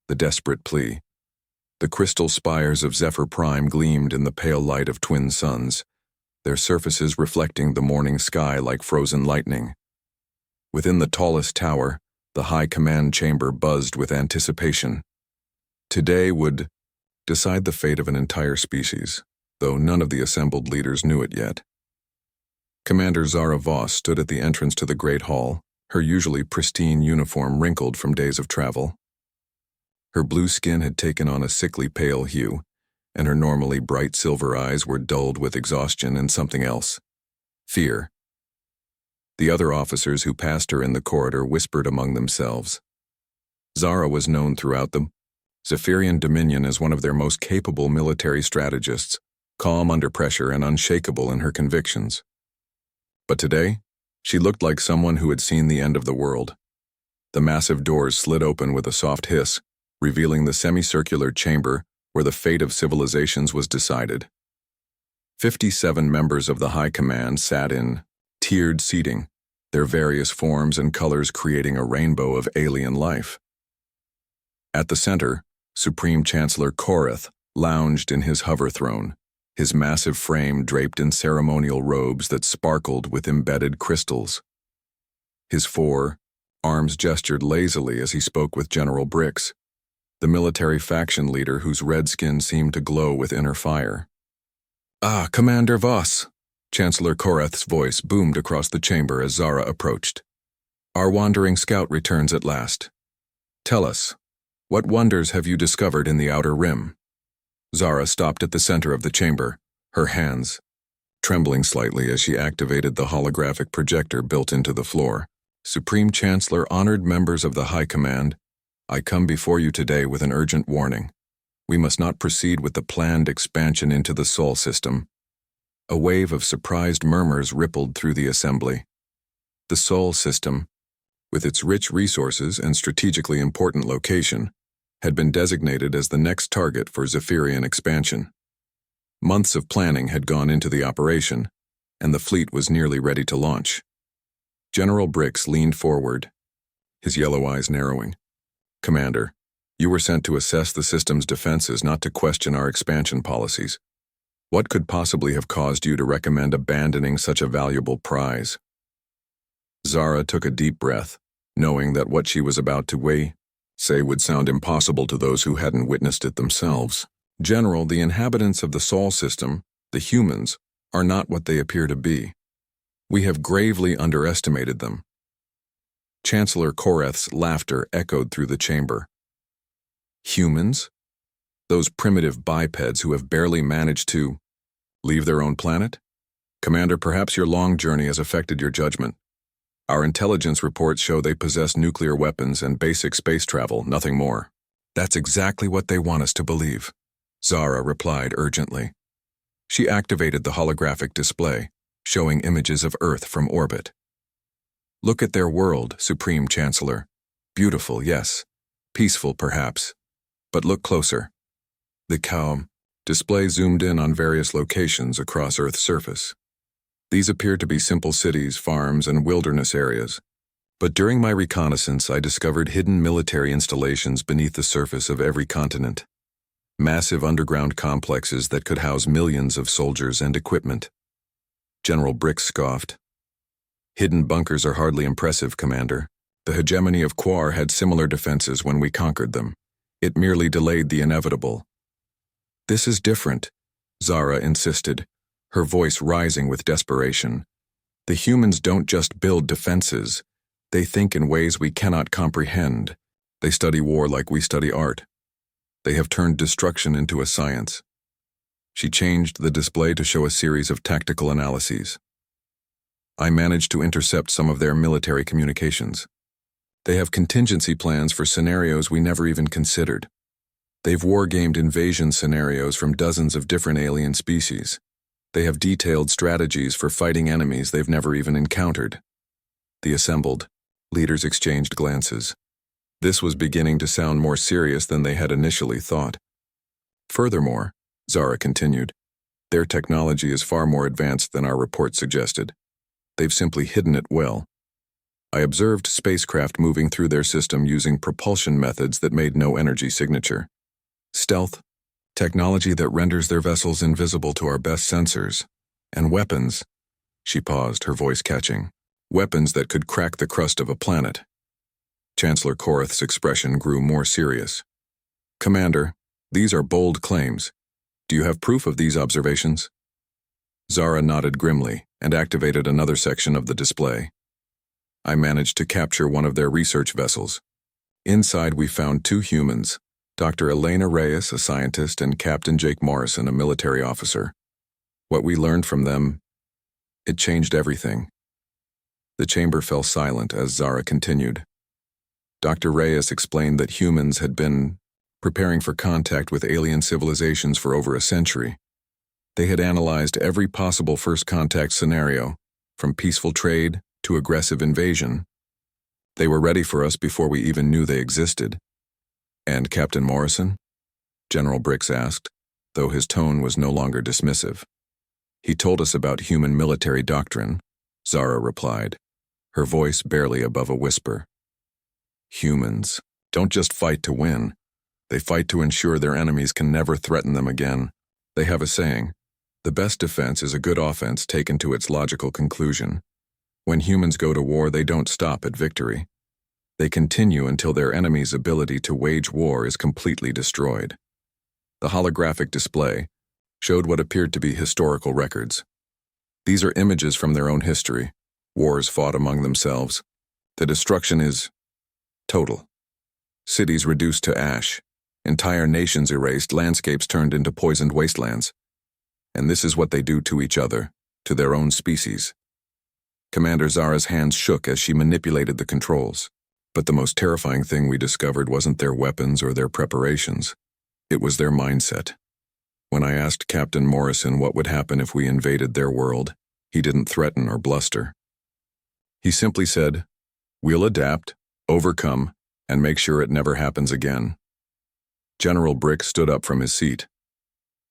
the desperate plea. The crystal spires of Zephyr Prime gleamed in the pale light of twin suns, their surfaces reflecting the morning sky like frozen lightning. Within the tallest tower, the high command chamber buzzed with anticipation. Today would decide the fate of an entire species, though none of the assembled leaders knew it yet. Commander Zara Voss stood at the entrance to the Great Hall, her usually pristine uniform wrinkled from days of travel. Her blue skin had taken on a sickly pale hue, and her normally bright silver eyes were dulled with exhaustion and something else: fear. The other officers who passed her in the corridor whispered among themselves. Zara was known throughout the Zephyrian Dominion as one of their most capable military strategists, calm under pressure and unshakable in her convictions. But today, she looked like someone who had seen the end of the world. The massive doors slid open with a soft hiss, revealing the semicircular chamber where the fate of civilizations was decided. 57 members of the High Command sat in tiered seating, their various forms and colors creating a rainbow of alien life. At the center, Supreme Chancellor Koreth lounged in his hover throne, his massive frame draped in ceremonial robes that sparkled with embedded crystals. His four arms gestured lazily as he spoke with General Brix, the military faction leader whose red skin seemed to glow with inner fire. "Ah, Commander Voss," Chancellor Koreth's voice boomed across the chamber as Zara approached. "Our wandering scout returns at last. Tell us, what wonders have you discovered in the Outer Rim?" Zara stopped at the center of the chamber, her hands trembling slightly as she activated the holographic projector built into the floor. "Supreme Chancellor, honored members of the High Command, I come before you today with an urgent warning. We must not proceed with the planned expansion into the Sol system." A wave of surprised murmurs rippled through the assembly. The Sol system, with its rich resources and strategically important location, had been designated as the next target for Zephyrian expansion. Months of planning had gone into the operation, and the fleet was nearly ready to launch. General Brix leaned forward, his yellow eyes narrowing. "Commander, you were sent to assess the system's defenses, not to question our expansion policies. What could possibly have caused you to recommend abandoning such a valuable prize?" Zara took a deep breath, knowing that what she was about to say would sound impossible to those who hadn't witnessed it themselves. "General, the inhabitants of the Sol system, the humans, are not what they appear to be. We have gravely underestimated them." Chancellor Koreth's laughter echoed through the chamber. "Humans? Those primitive bipeds who have barely managed to leave their own planet? Commander, perhaps your long journey has affected your judgment. Our intelligence reports show they possess nuclear weapons and basic space travel, nothing more." "That's exactly what they want us to believe," Zara replied urgently. She activated the holographic display, showing images of Earth from orbit. "Look at their world, Supreme Chancellor. Beautiful, yes. Peaceful, perhaps. But look closer." The display zoomed in on various locations across Earth's surface. These appeared to be simple cities, farms, and wilderness areas. But during my reconnaissance, I discovered hidden military installations beneath the surface of every continent. Massive underground complexes that could house millions of soldiers and equipment. General Brix scoffed. "Hidden bunkers are hardly impressive, Commander. The hegemony of Quar had similar defenses when we conquered them. It merely delayed the inevitable." "This is different," Zara insisted, her voice rising with desperation. "The humans don't just build defenses. They think in ways we cannot comprehend. They study war like we study art. They have turned destruction into a science." She changed the display to show a series of tactical analyses. "I managed to intercept some of their military communications. They have contingency plans for scenarios we never even considered. They've war-gamed invasion scenarios from dozens of different alien species. They have detailed strategies for fighting enemies they've never even encountered." The assembled leaders exchanged glances. This was beginning to sound more serious than they had initially thought. "Furthermore," Zara continued, "their technology is far more advanced than our report suggested. They've simply hidden it well." I observed spacecraft moving through their system using propulsion methods that made no energy signature. Stealth, technology that renders their vessels invisible to our best sensors, and weapons. She paused, her voice catching. Weapons that could crack the crust of a planet. Chancellor Korath's expression grew more serious. Commander, these are bold claims. Do you have proof of these observations? Zara nodded grimly and activated another section of the display. I managed to capture one of their research vessels. Inside we found 2 humans, Dr. Elena Reyes, a scientist, and Captain Jake Morrison, a military officer. What we learned from them, it changed everything. The chamber fell silent as Zara continued. Dr. Reyes explained that humans had been preparing for contact with alien civilizations for over a century. They had analyzed every possible first contact scenario, from peaceful trade to aggressive invasion. They were ready for us before we even knew they existed. And Captain Morrison? General Brix asked, though his tone was no longer dismissive. He told us about human military doctrine, Zara replied, her voice barely above a whisper. Humans don't just fight to win. They fight to ensure their enemies can never threaten them again. They have a saying, the best defense is a good offense taken to its logical conclusion. When humans go to war, they don't stop at victory. They continue until their enemy's ability to wage war is completely destroyed. The holographic display showed what appeared to be historical records. These are images from their own history, wars fought among themselves. The destruction is total. Cities reduced to ash, entire nations erased, landscapes turned into poisoned wastelands. And this is what they do to each other, to their own species. Commander Zara's hands shook as she manipulated the controls. But the most terrifying thing we discovered wasn't their weapons or their preparations. It was their mindset. When I asked Captain Morrison what would happen if we invaded their world, he didn't threaten or bluster. He simply said, we'll adapt, overcome, and make sure it never happens again. General Brix stood up from his seat.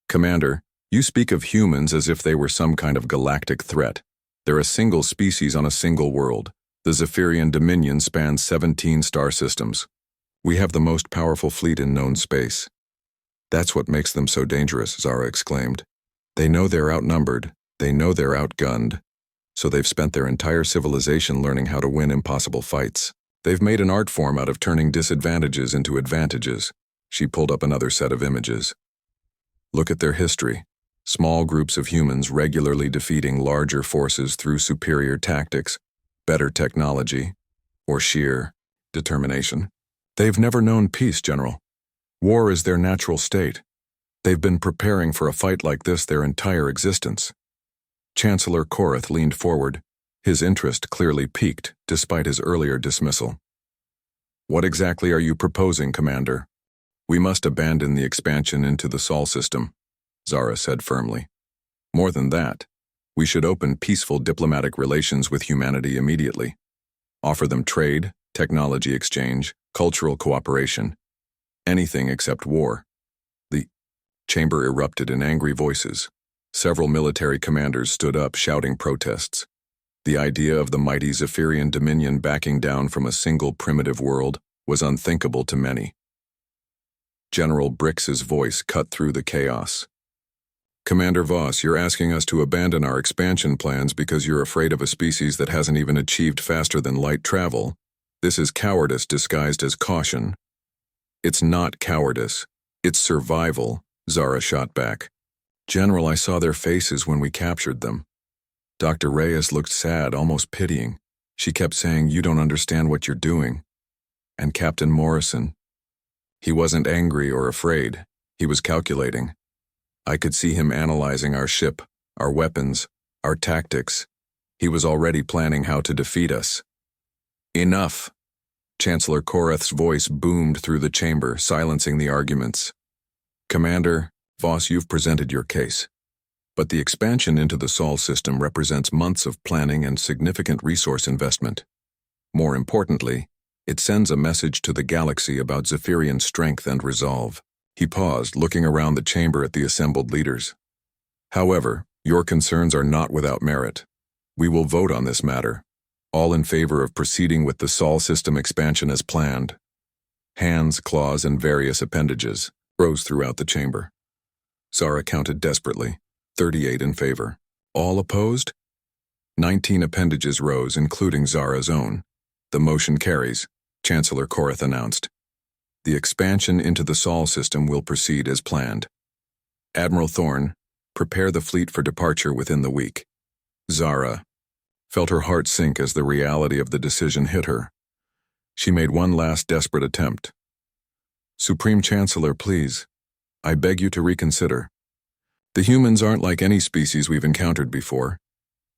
Commander, you speak of humans as if they were some kind of galactic threat. They're a single species on a single world. The Zephyrian Dominion spans 17 star systems. We have the most powerful fleet in known space. That's what makes them so dangerous, Zara exclaimed. They know they're outnumbered, they know they're outgunned, so they've spent their entire civilization learning how to win impossible fights. They've made an art form out of turning disadvantages into advantages. She pulled up another set of images. Look at their history. Small groups of humans regularly defeating larger forces through superior tactics, better technology, or sheer determination. They've never known peace, General. War is their natural state. They've been preparing for a fight like this their entire existence. Chancellor Korath leaned forward, his interest clearly piqued despite his earlier dismissal. What exactly are you proposing, Commander? We must abandon the expansion into the Sol system, Zara said firmly. More than that, we should open peaceful diplomatic relations with humanity immediately. Offer them trade, technology exchange, cultural cooperation. Anything except war. The chamber erupted in angry voices. Several military commanders stood up shouting protests. The idea of the mighty Zephyrian Dominion backing down from a single primitive world was unthinkable to many. General Brix's voice cut through the chaos. Commander Voss, you're asking us to abandon our expansion plans because you're afraid of a species that hasn't even achieved faster than light travel. This is cowardice disguised as caution. It's not cowardice. It's survival, Zara shot back. General, I saw their faces when we captured them. Dr. Reyes looked sad, almost pitying. She kept saying, you don't understand what you're doing. And Captain Morrison, he wasn't angry or afraid. He was calculating. I could see him analyzing our ship, our weapons, our tactics. He was already planning how to defeat us. Enough! Chancellor Korath's voice boomed through the chamber, silencing the arguments. Commander, Voss, you've presented your case. But the expansion into the Sol system represents months of planning and significant resource investment. More importantly, it sends a message to the galaxy about Zephyrian strength and resolve. He paused, looking around the chamber at the assembled leaders. However, your concerns are not without merit. We will vote on this matter. all in favor of proceeding with the Sol system expansion as planned. Hands, claws, and various appendages rose throughout the chamber. Zara counted desperately, 38 in favor. All opposed? 19 appendages rose, including Zara's own. The motion carries, Chancellor Korath announced. The expansion into the Sol system will proceed as planned. Admiral Thorne, prepare the fleet for departure within the week. Zara felt her heart sink as the reality of the decision hit her. She made one last desperate attempt. Supreme Chancellor, please. I beg you to reconsider. The humans aren't like any species we've encountered before.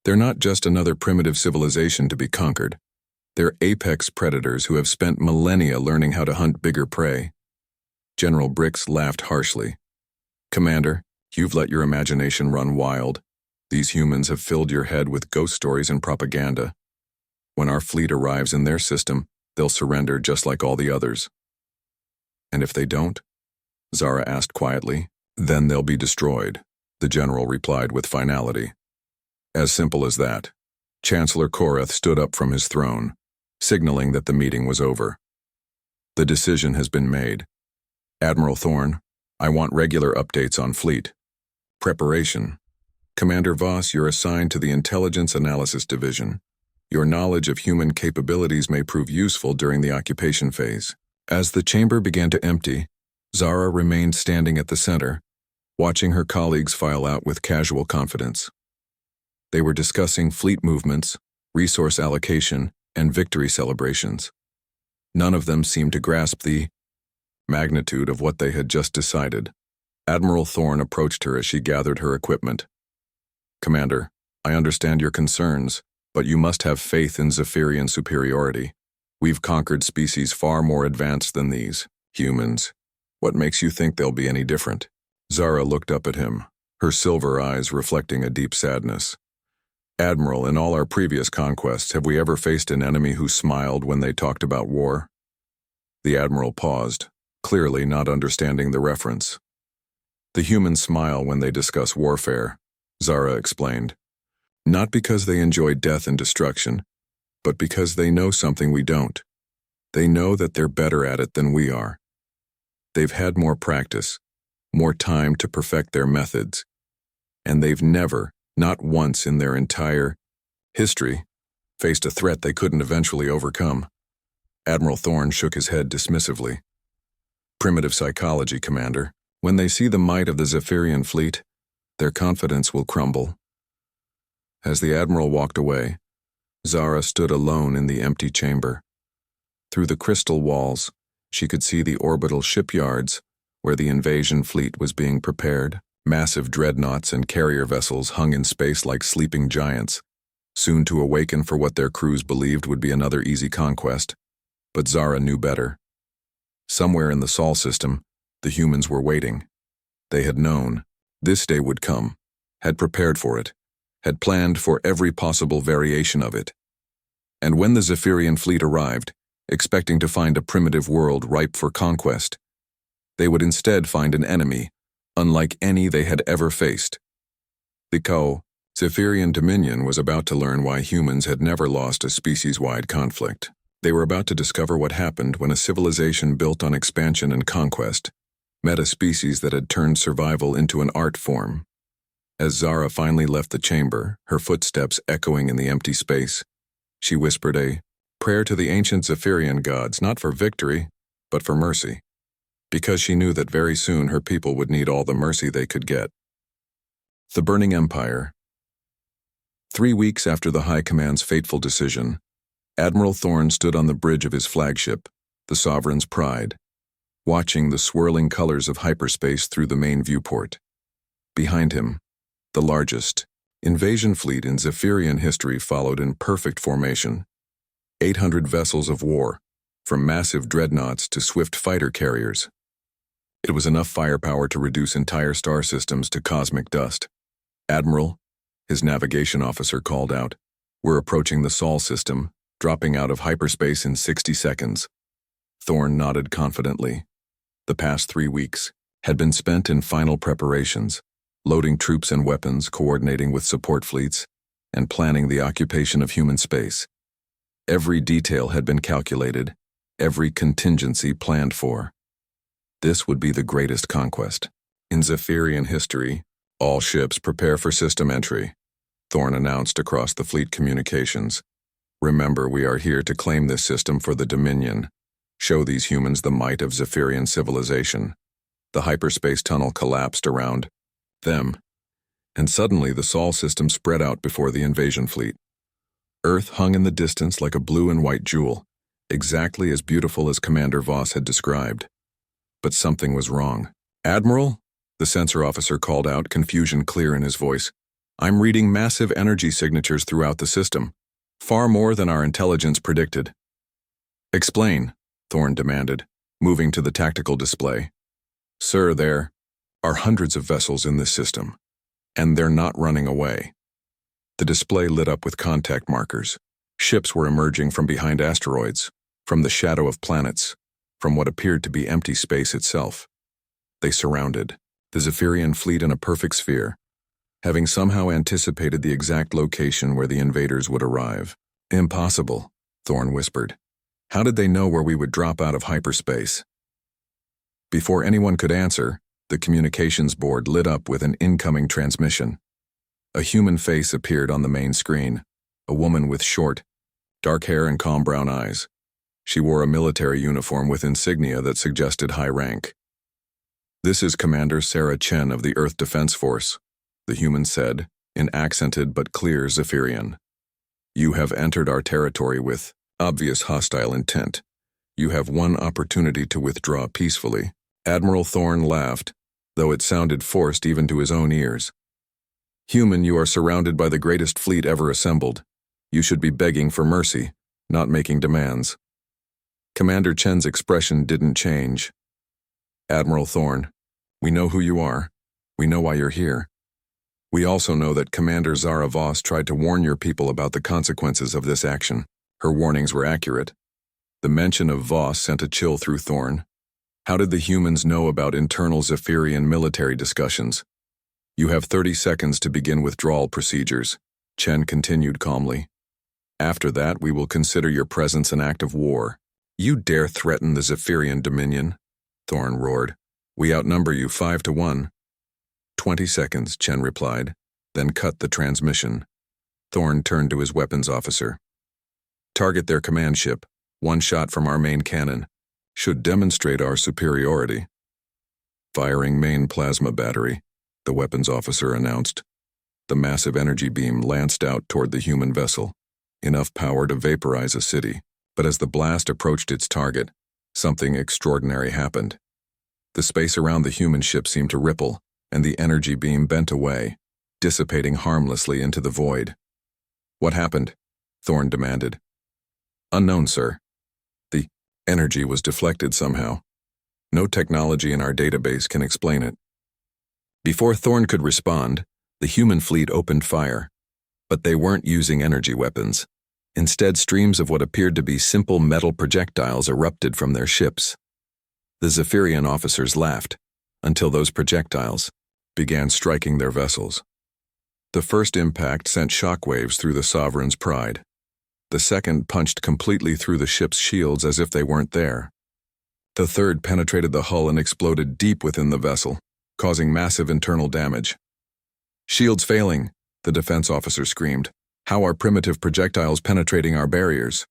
They're not just another primitive civilization to be conquered. They're apex predators who have spent millennia learning how to hunt bigger prey. General Brix laughed harshly. Commander, you've let your imagination run wild. These humans have filled your head with ghost stories and propaganda. When our fleet arrives in their system, they'll surrender just like all the others. And if they don't? Zara asked quietly. Then they'll be destroyed, the general replied with finality. As simple as that. Chancellor Korath stood up from his throne, signaling that the meeting was over. The decision has been made. Admiral Thorne, I want regular updates on fleet. Preparation. Commander Voss, you're assigned to the Intelligence Analysis Division. Your knowledge of human capabilities may prove useful during the occupation phase. As the chamber began to empty, Zara remained standing at the center, watching her colleagues file out with casual confidence. They were discussing fleet movements, resource allocation, and victory celebrations. None of them seemed to grasp the magnitude of what they had just decided. Admiral Thorne approached her as she gathered her equipment. Commander, I understand your concerns, but you must have faith in Zephyrian superiority. We've conquered species far more advanced than these, humans. What makes you think they'll be any different? Zara looked up at him, her silver eyes reflecting a deep sadness. Admiral, in all our previous conquests, have we ever faced an enemy who smiled when they talked about war? The Admiral paused, clearly not understanding the reference. The humans smile when they discuss warfare, Zara explained. Not because they enjoy death and destruction, but because they know something we don't. They know that they're better at it than we are. They've had more practice, more time to perfect their methods, and they've never, not once in their entire history, faced a threat they couldn't eventually overcome. Admiral Thorne shook his head dismissively. Primitive psychology, Commander. When they see the might of the Zephyrian fleet, their confidence will crumble. As the Admiral walked away, Zara stood alone in the empty chamber. Through the crystal walls, she could see the orbital shipyards where the invasion fleet was being prepared. Massive dreadnoughts and carrier vessels hung in space like sleeping giants, soon to awaken for what their crews believed would be another easy conquest. But Zara knew better. Somewhere in the Sol system, the humans were waiting. They had known this day would come, had prepared for it, had planned for every possible variation of it. And when the Zephyrian fleet arrived, expecting to find a primitive world ripe for conquest, they would instead find an enemy unlike any they had ever faced. The Zephyrian Dominion was about to learn why humans had never lost a species-wide conflict. They were about to discover what happened when a civilization built on expansion and conquest met a species that had turned survival into an art form. As Zara finally left the chamber, her footsteps echoing in the empty space, she whispered a prayer to the ancient Zephyrian gods, not for victory, but for mercy, because she knew that very soon her people would need all the mercy they could get. The Burning Empire. 3 weeks after the High Command's fateful decision, Admiral Thorne stood on the bridge of his flagship, the Sovereign's Pride, watching the swirling colors of hyperspace through the main viewport. Behind him, the largest invasion fleet in Zephyrian history followed in perfect formation. 800 vessels of war, from massive dreadnoughts to swift fighter carriers. It was enough firepower to reduce entire star systems to cosmic dust. Admiral, his navigation officer called out, we're approaching the Sol system, dropping out of hyperspace in 60 seconds. Thorne nodded confidently. The past 3 weeks had been spent in final preparations, loading troops and weapons, coordinating with support fleets, and planning the occupation of human space. Every detail had been calculated, every contingency planned for. This would be the greatest conquest. In Zephyrian history, all ships prepare for system entry, Thorn announced across the fleet communications. Remember, we are here to claim this system for the Dominion. Show these humans the might of Zephyrian civilization. The hyperspace tunnel collapsed around them, and suddenly the Sol system spread out before the invasion fleet. Earth hung in the distance like a blue and white jewel, exactly as beautiful as Commander Voss had described. But something was wrong. "Admiral?" the sensor officer called out, confusion clear in his voice. "I'm reading massive energy signatures throughout the system, far more than our intelligence predicted." "Explain," Thorn demanded, moving to the tactical display. "Sir, there are hundreds of vessels in this system, and they're not running away." The display lit up with contact markers. Ships were emerging from behind asteroids, from the shadow of planets, from what appeared to be empty space itself. They surrounded the Zephyrian fleet in a perfect sphere, having somehow anticipated the exact location where the invaders would arrive. "Impossible," Thorn whispered. "How did they know where we would drop out of hyperspace?" Before anyone could answer, the communications board lit up with an incoming transmission. A human face appeared on the main screen, a woman with short, dark hair and calm brown eyes. She wore a military uniform with insignia that suggested high rank. "This is Commander Sarah Chen of the Earth Defense Force," the human said, in accented but clear Zephyrian. "You have entered our territory with obvious hostile intent. You have one opportunity to withdraw peacefully." Admiral Thorn laughed, though it sounded forced even to his own ears. "Human, you are surrounded by the greatest fleet ever assembled. You should be begging for mercy, not making demands." Commander Chen's expression didn't change. "Admiral Thorn, we know who you are. We know why you're here. We also know that Commander Zara Voss tried to warn your people about the consequences of this action. Her warnings were accurate." The mention of Voss sent a chill through Thorn. How did the humans know about internal Zephyrian military discussions? "You have 30 seconds to begin withdrawal procedures," Chen continued calmly. "After that, we will consider your presence an act of war." "You dare threaten the Zephyrian Dominion?" Thorn roared. "We outnumber you 5-1. 20 seconds, Chen replied, then cut the transmission. Thorn turned to his weapons officer. "Target their command ship. One shot from our main cannon. Should demonstrate our superiority." "Firing main plasma battery," the weapons officer announced. The massive energy beam lanced out toward the human vessel, enough power to vaporize a city. But as the blast approached its target, something extraordinary happened. The space around the human ship seemed to ripple, and the energy beam bent away, dissipating harmlessly into the void. "What happened?" Thorn demanded. "Unknown, sir. The energy was deflected somehow. No technology in our database can explain it." Before Thorn could respond, the human fleet opened fire. But they weren't using energy weapons. Instead, streams of what appeared to be simple metal projectiles erupted from their ships. The Zephyrian officers laughed, until those projectiles began striking their vessels. The first impact sent shockwaves through the Sovereign's pride. The second punched completely through the ship's shields as if they weren't there. The third penetrated the hull and exploded deep within the vessel, causing massive internal damage. "Shields failing," the defense officer screamed. "How are primitive projectiles penetrating our barriers?"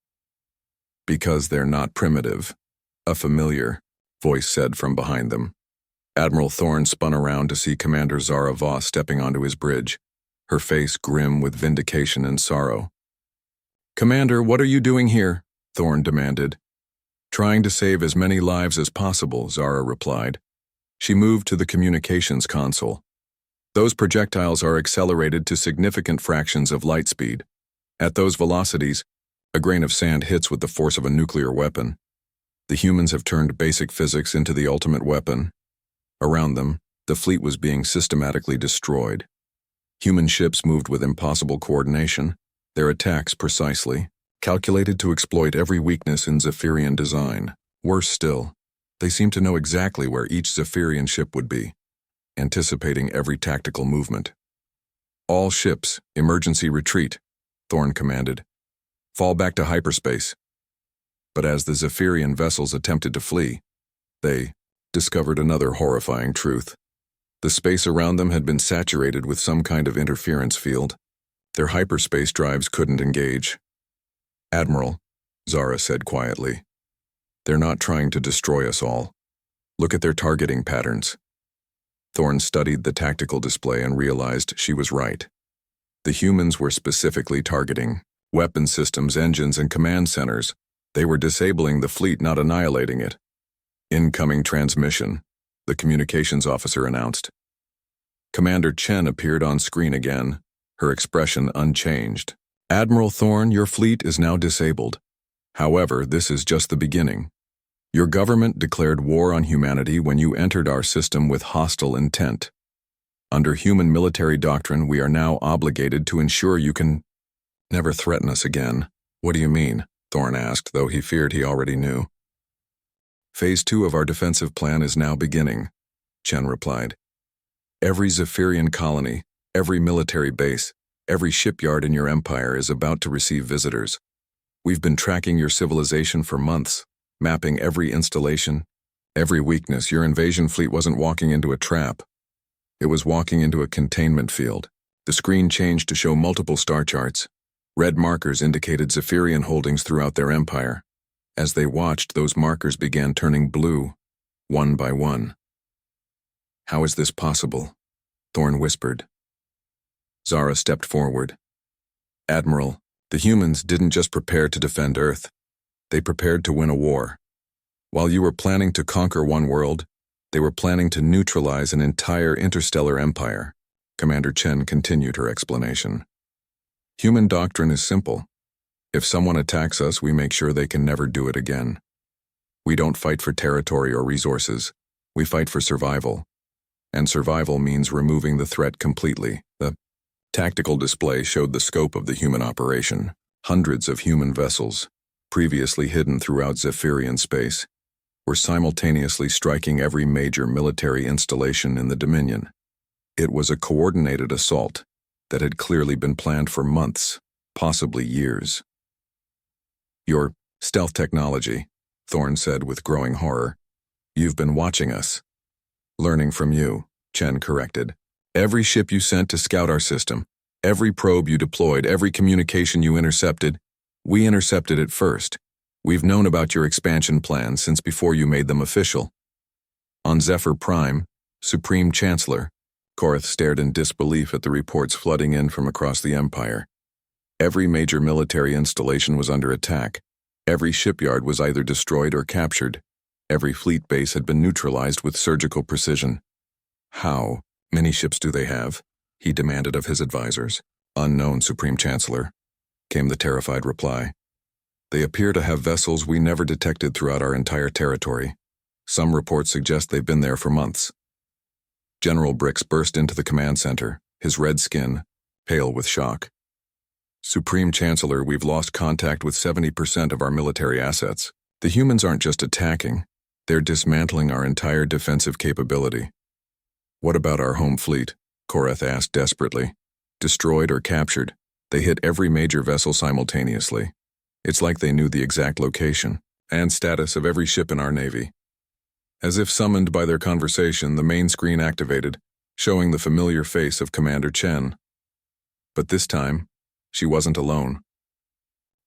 "Because they're not primitive," a familiar voice said from behind them. Admiral Thorn spun around to see Commander Zara Voss stepping onto his bridge, her face grim with vindication and sorrow. "Commander, what are you doing here?" Thorn demanded. "Trying to save as many lives as possible," Zara replied. She moved to the communications console. "Those projectiles are accelerated to significant fractions of light speed. At those velocities, a grain of sand hits with the force of a nuclear weapon. The humans have turned basic physics into the ultimate weapon." Around them, the fleet was being systematically destroyed. Human ships moved with impossible coordination, their attacks precisely, calculated to exploit every weakness in Zephyrian design. Worse still, they seemed to know exactly where each Zephyrian ship would be, anticipating every tactical movement. "All ships, emergency retreat," Thorn commanded. Fall back to hyperspace. But as the Zephyrian vessels attempted to flee, they discovered another horrifying truth. The space around them had been saturated with some kind of interference field. Their hyperspace drives couldn't engage. "Admiral," Zara said quietly, "they're not trying to destroy us all. Look at their targeting patterns." Thorne studied the tactical display and realized she was right. The humans were specifically targeting weapon systems, engines, and command centers. They were disabling the fleet, not annihilating it. "Incoming transmission," the communications officer announced. Commander Chen appeared on screen again, her expression unchanged. "Admiral Thorne, your fleet is now disabled. However, this is just the beginning. Your government declared war on humanity when you entered our system with hostile intent. Under human military doctrine, we are now obligated to ensure you can never threaten us again." "What do you mean?" Thorne asked, though he feared he already knew. "Phase 2 of our defensive plan is now beginning," Chen replied. "Every Zephyrian colony, every military base, every shipyard in your empire is about to receive visitors. We've been tracking your civilization for months, mapping every installation, every weakness. Your invasion fleet wasn't walking into a trap. It was walking into a containment field." The screen changed to show multiple star charts. Red markers indicated Zephyrian holdings throughout their empire. As they watched, those markers began turning blue, one by one. "How is this possible?" Thorne whispered. Zara stepped forward. "Admiral, the humans didn't just prepare to defend Earth. They prepared to win a war. While you were planning to conquer one world, they were planning to neutralize an entire interstellar empire." Commander Chen continued her explanation. "Human doctrine is simple. If someone attacks us, we make sure they can never do it again. We don't fight for territory or resources. We fight for survival. And survival means removing the threat completely." The tactical display showed the scope of the human operation. Hundreds of human vessels, previously hidden throughout Zephyrian space, were simultaneously striking every major military installation in the Dominion. It was a coordinated assault that had clearly been planned for months, possibly years. "Your stealth technology," Thorne said with growing horror. "You've been watching us." "Learning from you," Chen corrected. "Every ship you sent to scout our system, every probe you deployed, every communication you intercepted, we intercepted it first. We've known about your expansion plans since before you made them official." On Zephyr Prime, Supreme Chancellor, Korath stared in disbelief at the reports flooding in from across the Empire. Every major military installation was under attack. Every shipyard was either destroyed or captured. Every fleet base had been neutralized with surgical precision. "How many ships do they have?" he demanded of his advisors. "Unknown, Supreme Chancellor," came the terrified reply. "They appear to have vessels we never detected throughout our entire territory. Some reports suggest they've been there for months." General Brix burst into the command center, his red skin pale with shock. "Supreme Chancellor, we've lost contact with 70% of our military assets. The humans aren't just attacking, they're dismantling our entire defensive capability." "What about our home fleet?" Korath asked desperately. "Destroyed or captured, they hit every major vessel simultaneously. It's like they knew the exact location and status of every ship in our navy." As if summoned by their conversation, the main screen activated, showing the familiar face of Commander Chen. But this time, she wasn't alone.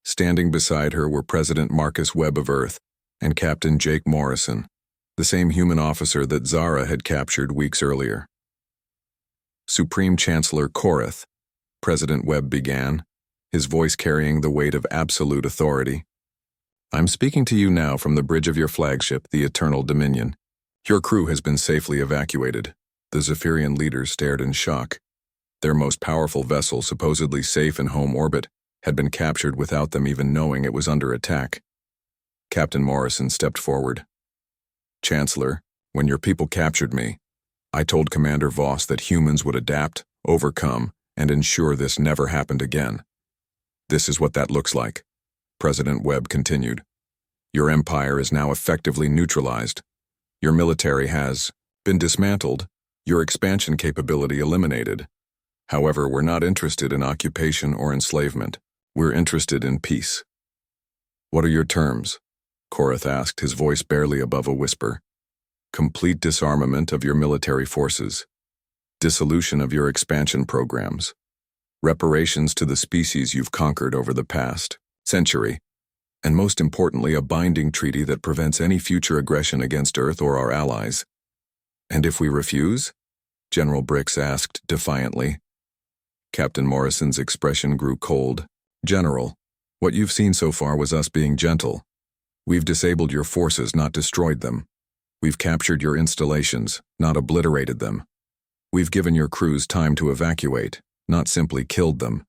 Standing beside her were President Marcus Webb of Earth and Captain Jake Morrison, the same human officer that Zara had captured weeks earlier. "Supreme Chancellor Korath," President Webb began, his voice carrying the weight of absolute authority. "I'm speaking to you now from the bridge of your flagship, the Eternal Dominion. Your crew has been safely evacuated." The Zephyrian leaders stared in shock. Their most powerful vessel, supposedly safe in home orbit, had been captured without them even knowing it was under attack. Captain Morrison stepped forward. "Chancellor, when your people captured me, I told Commander Voss that humans would adapt, overcome, and ensure this never happened again. This is what that looks like," President Webb continued. "Your empire is now effectively neutralized. Your military has been dismantled, your expansion capability eliminated. However, we're not interested in occupation or enslavement. We're interested in peace. What are your terms? Korath asked, his voice barely above a whisper. Complete disarmament of your military forces. Dissolution of your expansion programs. Reparations to the species you've conquered over the past century. And most importantly, a binding treaty that prevents any future aggression against Earth or our allies. And if we refuse? General Brix asked defiantly. Captain Morrison's expression grew cold. General, what you've seen so far was us being gentle. We've disabled your forces, not destroyed them. We've captured your installations, not obliterated them. We've given your crews time to evacuate, not simply killed them.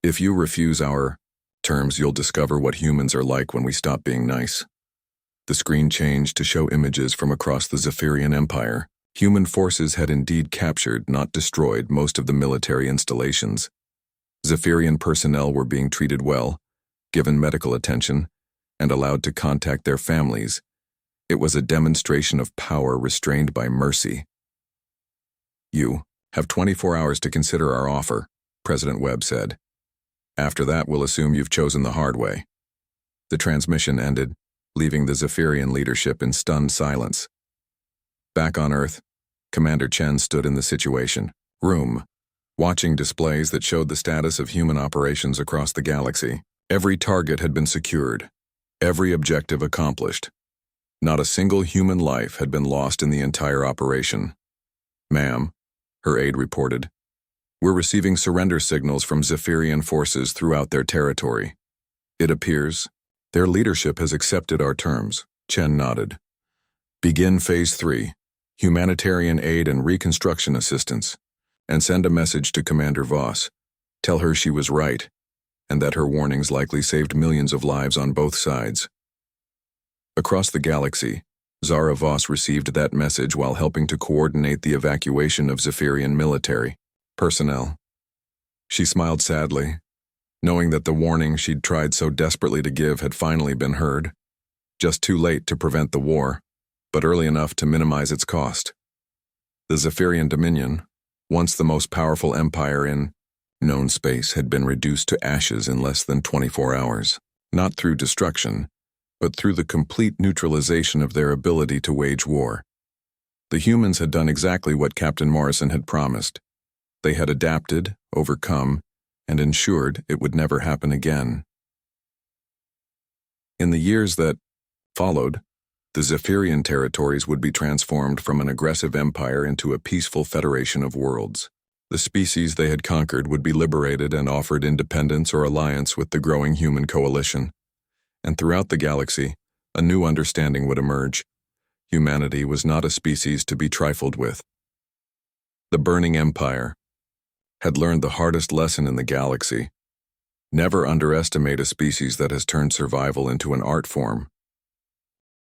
If you refuse our terms, you'll discover what humans are like when we stop being nice. The screen changed to show images from across the Zephyrian Empire. Human forces had indeed captured, not destroyed, most of the military installations. Zephyrian personnel were being treated well, given medical attention, and allowed to contact their families. It was a demonstration of power restrained by mercy. You have 24 hours to consider our offer, President Webb said. After that, we'll assume you've chosen the hard way. The transmission ended, leaving the Zephyrian leadership in stunned silence. Back on Earth, Commander Chen stood in the Situation room, watching displays that showed the status of human operations across the galaxy. Every target had been secured, every objective accomplished. Not a single human life had been lost in the entire operation. Ma'am, her aide reported, we're receiving surrender signals from Zephyrian forces throughout their territory. It appears their leadership has accepted our terms. Chen nodded. Begin Phase 3, humanitarian aid and reconstruction assistance, and send a message to Commander Voss. Tell her she was right, and that her warnings likely saved millions of lives on both sides. Across the galaxy, Zara Voss received that message while helping to coordinate the evacuation of Zephyrian military personnel. She smiled sadly, knowing that the warning she'd tried so desperately to give had finally been heard. Just too late to prevent the war, but early enough to minimize its cost. The Zephyrian Dominion, once the most powerful empire in known space, had been reduced to ashes in less than 24 hours, not through destruction, but through the complete neutralization of their ability to wage war. The humans had done exactly what Captain Morrison had promised. They had adapted, overcome, and ensured it would never happen again. In the years that followed, the Zephyrian territories would be transformed from an aggressive empire into a peaceful federation of worlds. The species they had conquered would be liberated and offered independence or alliance with the growing human coalition. And throughout the galaxy, a new understanding would emerge. Humanity was not a species to be trifled with. The Burning Empire had learned the hardest lesson in the galaxy. Never underestimate a species that has turned survival into an art form.